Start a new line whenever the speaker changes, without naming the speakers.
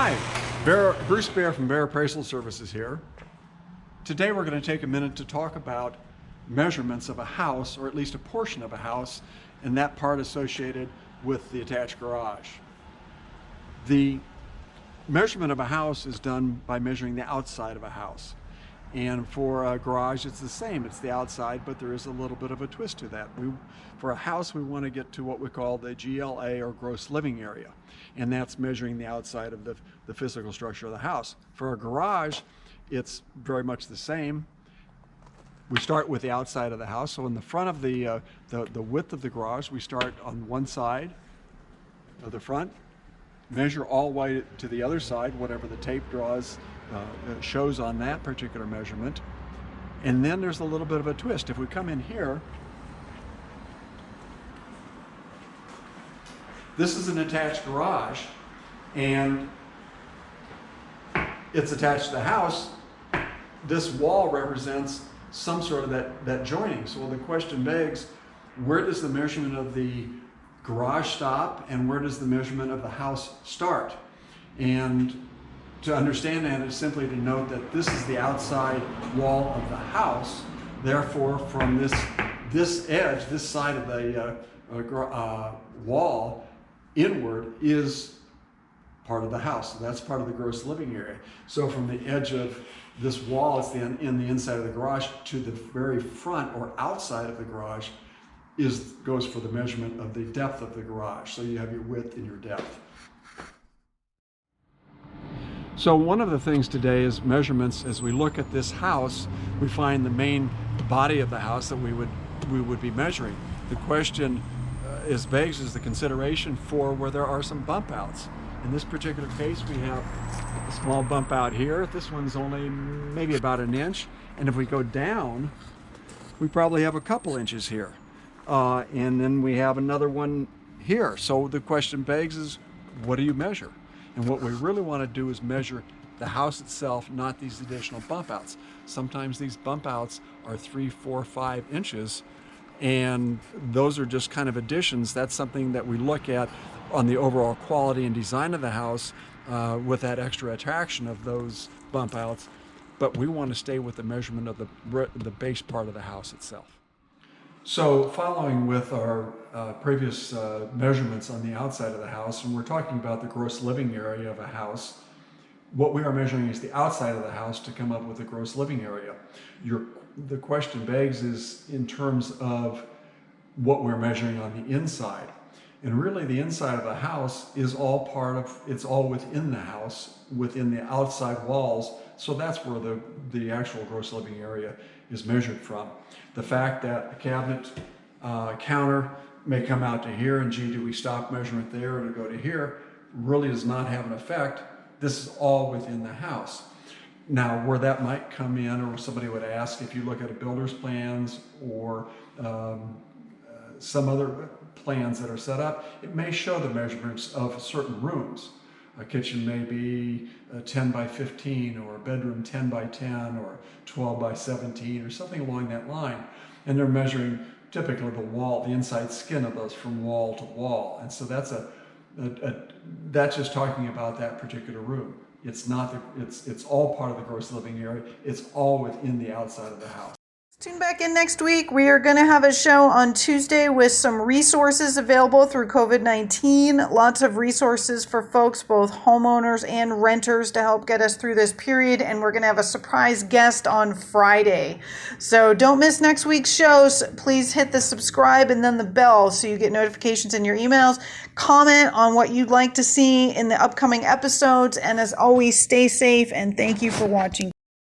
Hi, Bruce Bear from Bear Appraisal Services here. Today we're going to take a minute to talk about measurements of a house, or at least a portion of a house, and that part associated with the attached garage. The measurement of a house is done by measuring the outside of a house. And for a garage, it's the same. It's the outside, but there is a little bit of a twist to that. For a house, we want to get to what we call the GLA, or gross living area. And that's measuring the outside of the physical structure of the house. For a garage, it's very much the same. We start with the outside of the house. So in the front of the width of the garage, we start on one side of the front, measure all the way to the other side, whatever the tape draws shows on that particular measurement. And then there's a little bit of a twist. If we come in here, this is an attached garage, and it's attached to the house. This wall represents some sort of that joining. So the question begs, where does the measurement of the garage stop, and where does the measurement of the house start? And to understand that is simply to note that this is the outside wall of the house. Therefore, from this edge, this side of the wall inward is part of the house. So that's part of the gross living area. So from the edge of this wall, it's in the inside of the garage, to the very front or outside of the garage goes for the measurement of the depth of the garage. So you have your width and your depth. So one of the things today is measurements. As we look at this house, we find the main body of the house that we would be measuring. The question begs is the consideration for where there are some bump outs. In this particular case, we have a small bump out here. This one's only maybe about an inch. And if we go down, we probably have a couple inches here. And then we have another one here. So the question begs is, what do you measure? And what we really want to do is measure the house itself, not these additional bump outs. Sometimes these bump outs are 3, 4, 5 inches, and those are just kind of additions. That's something that we look at on the overall quality and design of the house with that extra attraction of those bump outs. But we want to stay with the measurement of the base part of the house itself. So following with our previous measurements on the outside of the house, and we're talking about the gross living area of a house, what we are measuring is the outside of the house to come up with the gross living area. The question begs is in terms of what we're measuring on the inside. And really the inside of the house is all it's all within the house, within the outside walls. So that's where the actual gross living area is measured from. The fact that a cabinet counter may come out to here, and gee, do we stop measurement there to go to here, really does not have an effect. This is all within the house. Now, where that might come in, or somebody would ask, if you look at a builder's plans or some other plans that are set up, it may show the measurements of certain rooms. A kitchen may be 10 by 15, or a bedroom 10 by 10, or 12 by 17, or something along that line. And they're measuring typically the inside skin of those from wall to wall. And so that's just talking about that particular room. It's not it's all part of the gross living area. It's all within the outside of the house.
Tune back in next week. We are going to have a show on Tuesday with some resources available through COVID-19. Lots of resources for folks, both homeowners and renters, to help get us through this period. And we're going to have a surprise guest on Friday. So don't miss next week's shows. Please hit the subscribe and then the bell so you get notifications in your emails. Comment on what you'd like to see in the upcoming episodes. And as always, stay safe, and thank you for watching.